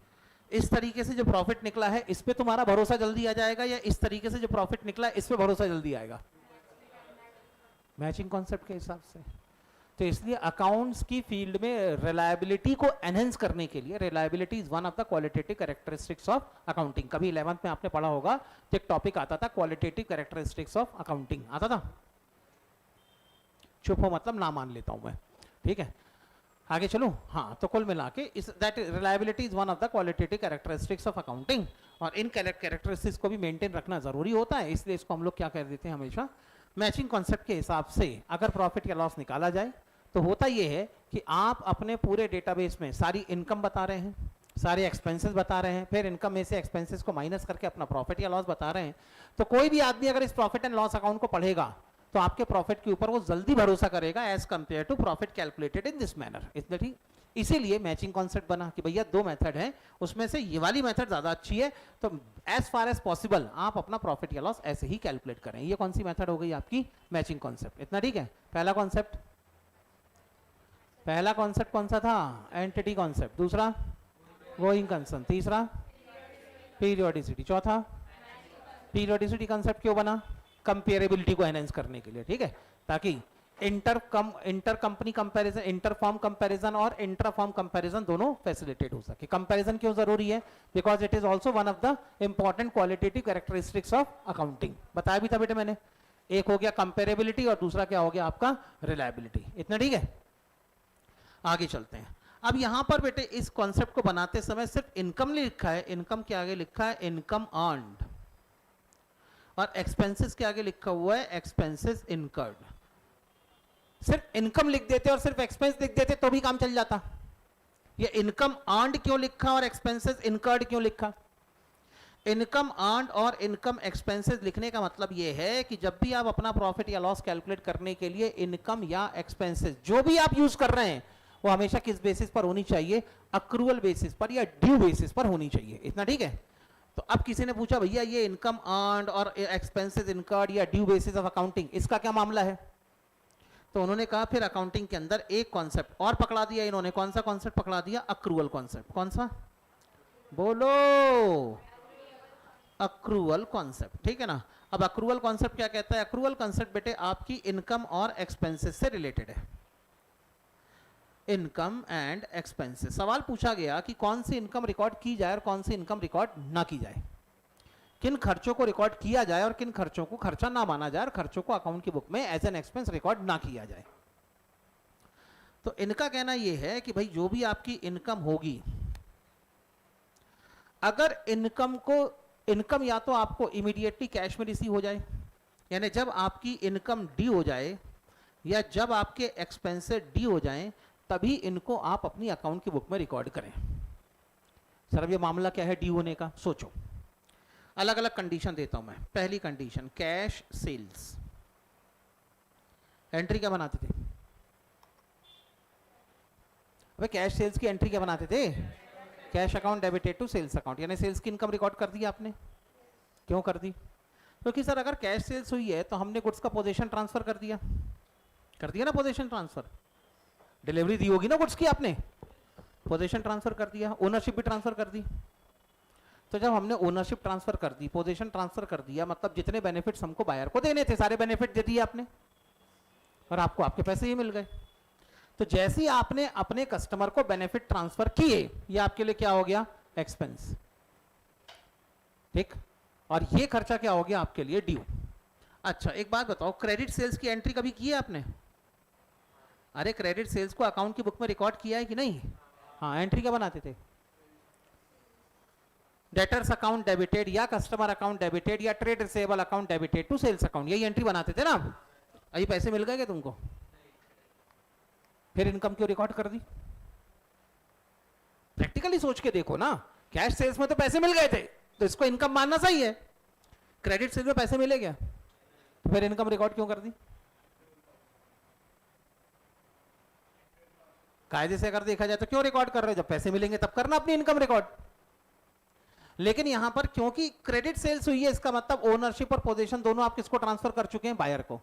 इस तरीके से जो प्रॉफिट निकला है इस पे तुम्हारा भरोसा जल्दी आ जाएगा, या इस तरीके से जो प्रॉफिट निकला है इस पे भरोसा जल्दी आएगा? मैचिंग कॉन्सेप्ट के हिसाब से। तो इसलिए अकाउंट्स की फील्ड में रिलायबिलिटी को एनहेंस करने के लिए, reliability is one of the qualitative characteristics of accounting. कभी 11th में आपने पढ़ा होगा तो एक टॉपिक आता था क्वालिटेटिव कैरेक्टरिस्टिक्स ऑफ अकाउंटिंग, आता था। चुप हो मतलब ना मान लेता हूं मैं, ठीक है। आगे चलो। हाँ, तो कुल मिला के इस that reliability is one of the qualitative characteristics of accounting, और इन कैरेक्टरिस्टिक्स को भी मेंटेन रखना जरूरी होता है। इसलिए इसको हम लोग क्या कर देते हैं हमेशा, मैचिंग कॉन्सेप्ट के हिसाब से अगर प्रॉफिट या लॉस निकाला जाए तो होता यह है कि आप अपने पूरे डेटाबेस में सारी इनकम बता रहे हैं, सारे एक्सपेंसेस बता रहे हैं, फिर इनकम में से एक्सपेंसेस को माइनस करके अपना प्रॉफिट या लॉस बता रहे हैं। तो कोई भी आदमी अगर इस प्रॉफिट एंड लॉस अकाउंट को पढ़ेगा तो आपके प्रॉफिट के ऊपर वो जल्दी भरोसा करेगा as compare to profit calculated in this manner. इसलिए ठीक, इसीलिए मैचिंग कॉन्सेप्ट बना कि भैया दो मेथड है, उसमें से ये वाली मेथड ज्यादा अच्छी है, तो एज फार एज पॉसिबल आप अपना प्रॉफिट या लॉस ऐसे ही कैलकुलेट करें। ये कौन सी मेथड हो गई आपकी? Matching concept. इतना ठीक है। पहला कॉन्सेप्ट कौन सा था? Entity concept. दूसरा गोइंग कंसर्न। तीसरा पीरियोडिसिटी। चौथा पीरियोडिसिटी कॉन्सेप्ट क्यों बना? कंपेरेबिलिटी को एनहेंस करने के लिए, ठीक है, ताकि inter company comparison, inter form comparison और इंट्रा फॉर्म कंपैरिजन दोनों फैसिलिटेट हो सके। कंपैरिजन क्यों जरूरी है? Because it is also one of the important qualitative characteristics of accounting. बताया भी था बेटे मैंने। एक हो गया कंपेरेबिलिटी और दूसरा क्या हो गया आपका? रिलायबिलिटी। इतना ठीक है। आगे चलते हैं। अब यहां पर बेटे इस कॉन्सेप्ट को बनाते समय सिर्फ इनकम नहीं लिखा है, इनकम के आगे लिखा है इनकम अर्न्ड, और एक्सपेंसेस के आगे लिखा हुआ है एक्सपेंसेस इनकर्ड। सिर्फ इनकम लिख देते और सिर्फ एक्सपेंस लिख देते तो भी काम चल जाता। ये इनकम अर्न्ड क्यों लिखा और एक्सपेंसेस इनकर्ड क्यों लिखा? इनकम अर्न्ड और इनकम एक्सपेंसेस लिखने का मतलब ये है कि जब भी आप अपना प्रॉफिट या लॉस कैलकुलेट करने के लिए इनकम या एक्सपेंसेस जो भी आप यूज कर रहे हैं वो हमेशा किस बेसिस पर होनी चाहिए? अक्रूवल बेसिस पर या ड्यू बेसिस पर होनी चाहिए। इतना ठीक है। तो अब किसी ने पूछा भैया ये इनकम अर्न्ड और एक्सपेंसेस इनकर्ड या ड्यू बेसिस ऑफ अकाउंटिंग, इसका क्या मामला है? तो उन्होंने कहा फिर अकाउंटिंग के अंदर एक कॉन्सेप्ट और पकड़ा दिया इन्होंने। कौन सा कॉन्सेप्ट पकड़ा दिया? Accrual concept. कौन सा? बोलो। अक्रूवल कॉन्सेप्ट, ठीक है ना। अब अक्रूवल कॉन्सेप्ट क्या कहता है? अक्रूवल कॉन्सेप्ट बेटे आपकी इनकम और एक्सपेंसेस से रिलेटेड है। Income and expenses. सवाल पूछा गया कि कौन सी इनकम रिकॉर्ड की जाए और कौन सी इनकम रिकॉर्ड ना की जाए, किन खर्चों को रिकॉर्ड किया जाए और किन खर्चों को खर्चा ना माना जाए और खर्चों को अकाउंट की बुक में एज एन एक्सपेंस रिकॉर्ड ना किया जाए। तो इनका कहना यह है कि भाई जो भी आपकी इनकम होगी, अगर इनकम या तो आपको इमीडिएटली कैश में रिसीव हो जाए, यानी जब आपकी इनकम ड्यू हो जाए या जब आपके एक्सपेंसेस ड्यू हो जाएं तभी इनको आप अपनी अकाउंट की बुक में रिकॉर्ड करें। सर अब ये मामला क्या है ड्यू होने का? सोचो, अलग अलग कंडीशन देता हूं मैं। पहली कंडीशन कैश सेल्स। एंट्री क्या बनाते थे? अबे कैश सेल्स की एंट्री क्या बनाते थे? Cash account debited to sales account, यानी सेल्स की इनकम रिकॉर्ड कर दी आपने। क्यों कर दी? क्योंकि सर अगर कैश सेल्स हुई है तो हमने गुड्स का पोजीशन ट्रांसफर कर दिया ना, पोजीशन ट्रांसफर। डिलीवरी दी होगी ना गुड्स की, आपने पोजीशन ट्रांसफर कर दिया, ओनरशिप भी ट्रांसफर कर दी। तो जब हमने ओनरशिप ट्रांसफर कर दी, पोजीशन ट्रांसफर कर दिया, मतलब जितने बेनिफिट्स हमको बायर को देने थे सारे बेनिफिट दे दिए आपने और आपको आपके पैसे ही मिल गए। तो जैसे ही आपने अपने कस्टमर को बेनिफिट ट्रांसफर किए, ये आपके लिए क्या हो गया? एक्सपेंस। ठीक। और ये खर्चा क्या हो गया आपके लिए, ड्यू। अच्छा एक बात बताओ, क्रेडिट सेल्स की एंट्री कभी की है आपने? अरे क्रेडिट सेल्स को अकाउंट की बुक में रिकॉर्ड किया है कि नहीं? हाँ, एंट्री क्या बनाते थे? डेटर्स अकाउंट डेबिटेड या कस्टमर अकाउंट डेबिटेड या trade receivable account debited to sales account, यही एंट्री बनाते थे ना। अभी पैसे मिल गए क्या तुमको? फिर इनकम क्यों रिकॉर्ड कर दी? प्रैक्टिकली सोच के देखो ना, कैश सेल्स में तो पैसे मिल गए थे तो इसको इनकम मानना सही है। क्रेडिट सेल्स में पैसे मिले क्या, तो फिर इनकम रिकॉर्ड क्यों कर दी? कायदे से अगर देखा जाए तो क्यों रिकॉर्ड कर रहे हो? जब पैसे मिलेंगे तब करना अपनी इनकम रिकॉर्ड। लेकिन यहां पर क्योंकि क्रेडिट सेल्स हुई है, इसका मतलब ओनरशिप और पोजीशन दोनों आप किसको ट्रांसफर कर चुके हैं? बायर को।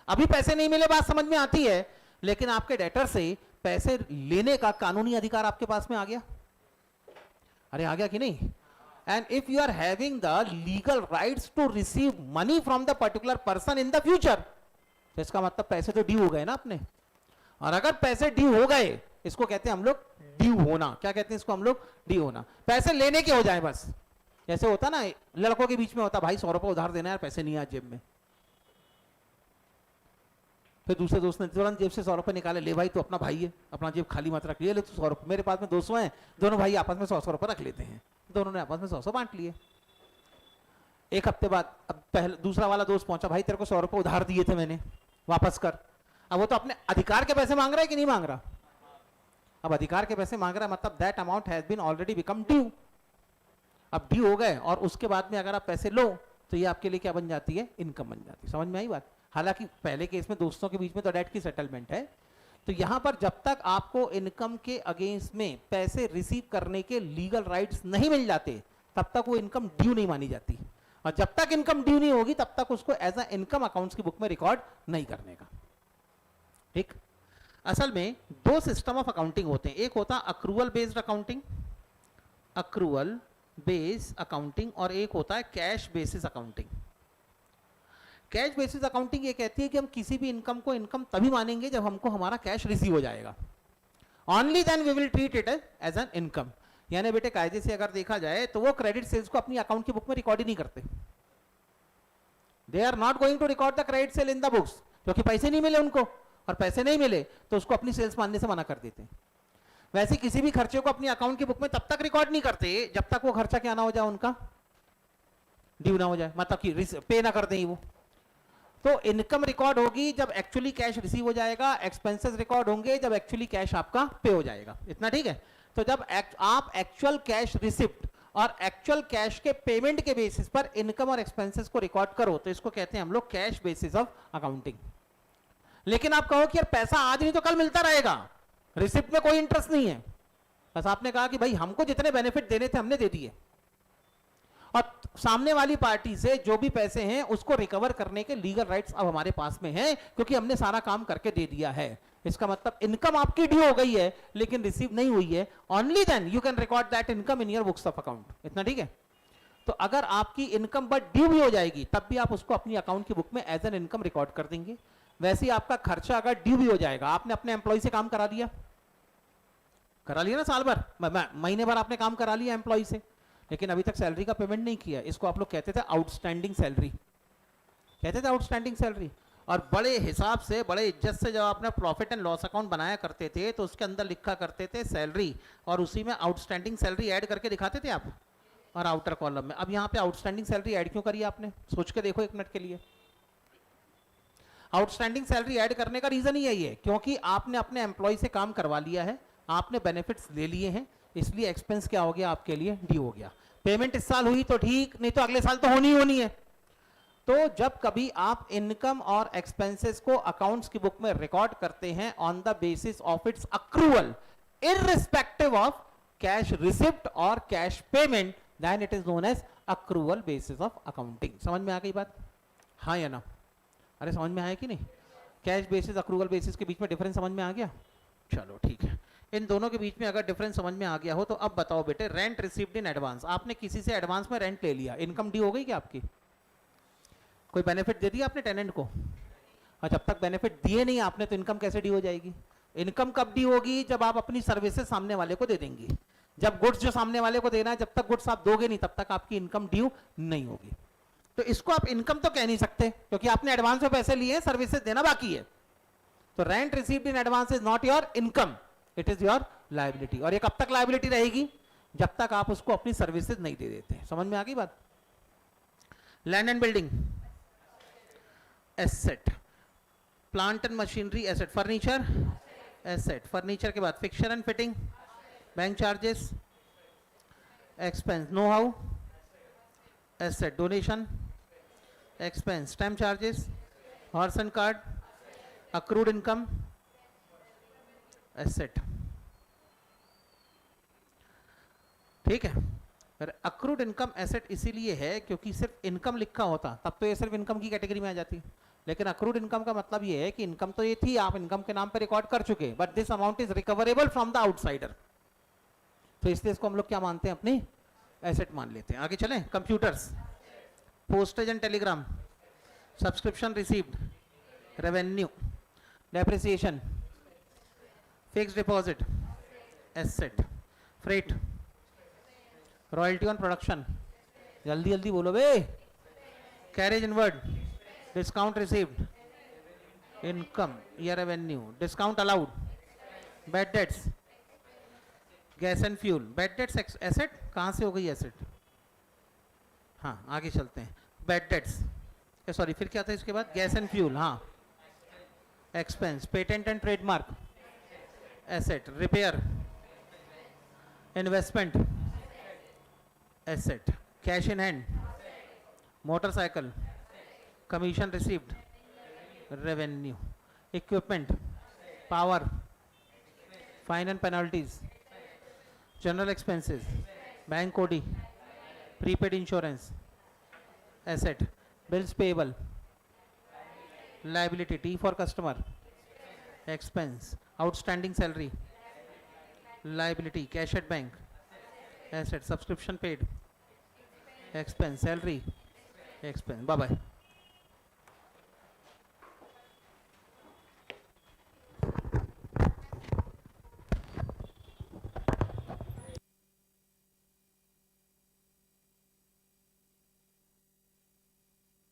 अभी पैसे नहीं मिले, बात समझ में आती है, लेकिन आपके डेटर से पैसे लेने का कानूनी अधिकार आपके पास में आ गया। अरे आ गया कि नहीं? And if you are having the legal rights to receive money from the particular person in the future, तो इसका मतलब पैसे तो ड्यू हो गए ना अपने। और अगर पैसे ड्यू हो गए, इसको कहते हैं हम लोग ड्यू होना। क्या कहते हैं इसको हम लोग? ड्यू होना। पैसे लेने के हो जाए बस, जैसे होता ना लड़कों के बीच में होता, भाई 100 रुपए उधार देना यार, पैसे नहीं है जेब में। फिर दूसरे दोस्त ने तुरंत जेब से 100 रुपए निकाले, ले भाई तू अपना भाई है, अपना जेब खाली मत रख, ले तू 100 रुपए, मेरे पास में 200 हैं, दोनों भाई आपस में 100 रुपए रख लेते हैं। दोनों ने आपस में 100 बांट लिए। एक हफ्ते बाद अब पहले दूसरा वाला दोस्त पहुंचा, भाई तेरे को 100 रुपए उधार दिए थे मैंने, वापस कर। अब वो तो अपने अधिकार के पैसे मांग रहा है कि नहीं मांग रहा? अब अधिकार के पैसे मांग रहा है, मतलब that amount has been already become due. अब ड्यू हो गए और उसके बाद में अगर आप पैसे लो तो ये आपके लिए क्या बन जाती है? इनकम बन जाती है। समझ में आई बात? हालांकि पहले केस में दोस्तों के बीच में तो डेट की सेटलमेंट है, तो यहां पर जब तक आपको इनकम के अगेंस्ट में पैसे रिसीव करने के लीगल राइट्स नहीं मिल जाते, तब तक वो इनकम ड्यू नहीं मानी जाती। और जब तक इनकम ड्यू नहीं होगी तब तक उसको एज अ इनकम अकाउंट्स की बुक में रिकॉर्ड नहीं करने का। ठीक? असल में दो सिस्टम ऑफ अकाउंटिंग होते हैं, एक होता है accrual based accounting, accrual based accounting, और एक होता है cash basis accounting. Cash basis accounting ये कहती है कि हम किसी भी इनकम को इनकम तभी मानेंगे जब हमको हमारा कैश रिसीव हो जाएगा। Only then we will treat it as an income. यानी बेटे कायदे से अगर देखा जाए तो वो क्रेडिट सेल्स को अपनी अकाउंट की बुक में रिकॉर्ड ही नहीं करते। They are not going to record the credit sale in the books, क्योंकि पैसे नहीं मिले उनको, और पैसे नहीं मिले तो उसको अपनी सेल्स मानने से मना कर देते हैं। वैसे किसी भी खर्चे को अपनी अकाउंट की बुक में तब तक रिकॉर्ड नहीं करते जब तक वो खर्चा क्या ना हो जाए, उनका ड्यू ना हो जाए, मतलब कि पे ना कर दें वो। तो इनकम रिकॉर्ड होगी जब एक्चुअली कैश रिसीव हो जाएगा, एक्सपेंसेस रिकॉर्ड होंगे जब एक्चुअली कैश आपका पे हो जाएगा। इतना ठीक है? तो जब आप एक्चुअल कैश रिसिप्ट और एक्चुअल कैश के पेमेंट के बेसिस पर इनकम और एक्सपेंसेस को रिकॉर्ड करो तो इसको कहते हैं हम लोग कैश बेसिस ऑफ अकाउंटिंग। लेकिन आप कहो कि यार पैसा आज नहीं तो कल मिलता रहेगा, रिसिप्ट में कोई इंटरेस्ट नहीं है, बस आपने कहा कि भाई हमको जितने बेनिफिट देने थे हमने दे दिए, और सामने वाली पार्टी से जो भी पैसे हैं उसको रिकवर करने के लीगल राइट्स अब हमारे पास में हैं, क्योंकि हमने सारा काम करके दे दिया है। इसका मतलब इनकम आपकी ड्यू हो गई है लेकिन रिसीव नहीं हुई है। Only then you can record that income in your books of account. इतना ठीक है? तो अगर आपकी इनकम बट ड्यू भी हो जाएगी तब भी आप उसको अपनी अकाउंट की बुक में एज एन इनकम रिकॉर्ड कर देंगे। वैसे ही आपका खर्चा अगर ड्यू भी हो जाएगा, आपने अपने एम्प्लॉय से काम करा लिया ना, साल भर महीने भर आपने काम करा लिया एम्प्लॉय से, लेकिन अभी तक सैलरी का पेमेंट नहीं किया, इसको आप लोग कहते थे आउटस्टैंडिंग सैलरी, कहते थे आउटस्टैंडिंग सैलरी। और बड़े हिसाब से, बड़े इज्जत से जब आपने प्रॉफिट एंड लॉस अकाउंट बनाया करते थे तो उसके अंदर लिखा करते थे सैलरी, और उसी में आउटस्टैंडिंग सैलरी ऐड करके दिखाते थे आप, और आउटर कॉलम में। अब यहाँ पे आउटस्टैंडिंग सैलरी ऐड क्यों करी आपने? सोच के देखो एक मिनट के लिए। आउटस्टैंडिंग सैलरी ऐड करने का रीजन ही यही है क्योंकि आपने अपने एम्प्लॉय से काम करवा लिया है, आपने बेनिफिट्स ले लिए हैं, इसलिए एक्सपेंस क्या हो गया आपके लिए? ड्यू हो गया। पेमेंट इस साल हुई तो ठीक, नहीं तो अगले साल तो होनी है। तो जब कभी आप इनकम और एक्सपेंसेस को अकाउंट्स की बुक में रिकॉर्ड करते हैं on the basis of its accrual irrespective of cash receipt और cash payment, then it is known as accrual basis of accounting. समझ में आ गई बात? हाँ या ना? अरे समझ में आया कि नहीं? कैश बेसिस अक्रूवल बेसिस के बीच में डिफरेंस समझ में आ गया? चलो ठीक है। इन दोनों के बीच में अगर डिफरेंस समझ में आ गया हो तो अब बताओ बेटे, रेंट रिसीव्ड इन एडवांस, आपने किसी से एडवांस में रेंट ले लिया, इनकम ड्यू हो गई क्या आपकी? कोई बेनिफिट दे दिया आपने टेनेंट को, और जब तक बेनिफिट दिए नहीं आपने तो इनकम कैसे ड्यू हो जाएगी? इनकम कब ड्यू होगी? जब आप अपनी सर्विसेज सामने वाले को दे देंगे। जब गुड्स जो सामने वाले को देना है, जब तक गुड्स आप दोगे नहीं तब तक आपकी इनकम ड्यू नहीं होगी। तो इसको आप इनकम तो कह नहीं सकते क्योंकि आपने एडवांस में पैसे लिए हैं, सर्विसेज देना बाकी है। तो rent received in advance is not your income, it is your liability. और ये कब तक लायबिलिटी रहेगी? जब तक आप उसको अपनी सर्विसेज नहीं दे देते। समझ में आ गई बात? Land and building asset, plant and machinery asset, furniture asset, furniture के बाद fixture and fitting, bank charges, expense, know how asset, donation expense, stamp charges, horse and card, accrued income asset. ठीक है, अक्रूड इनकम एसेट इसीलिए है क्योंकि सिर्फ इनकम लिखा होता तब तो ये सिर्फ इनकम की कैटेगरी में आ जाती, लेकिन अक्रूड इनकम का मतलब ये है कि इनकम तो ये थी, आप इनकम के नाम पे रिकॉर्ड कर चुके, but this amount is recoverable from the outsider. तो इसलिए इसको हम लोग क्या मानते हैं? अपनी एसेट मान लेते हैं। आगे चलें। Computers, postage and telegram, subscription received, revenue, depreciation, fixed deposit asset, freight, royalty on production, जल्दी जल्दी बोलो बे, carriage inward, discount received, income या revenue, discount allowed, bad debts, gas and fuel. Bad debts asset कहाँ से हो गई एसेट? हाँ आगे चलते हैं। बैड डेट्स, सॉरी फिर क्या था इसके बाद? गैस एंड फ्यूल, हाँ, expense, patent and trademark asset, repair, investment asset, cash in hand, motorcycle, commission received, revenue, equipment, power, fine and penalties, general expenses, bank OD, prepaid insurance asset, bills payable, liability, tea for customer, expense, outstanding salary, liability, cash at bank asset, subscription paid, expense, salary, expense. Bye bye.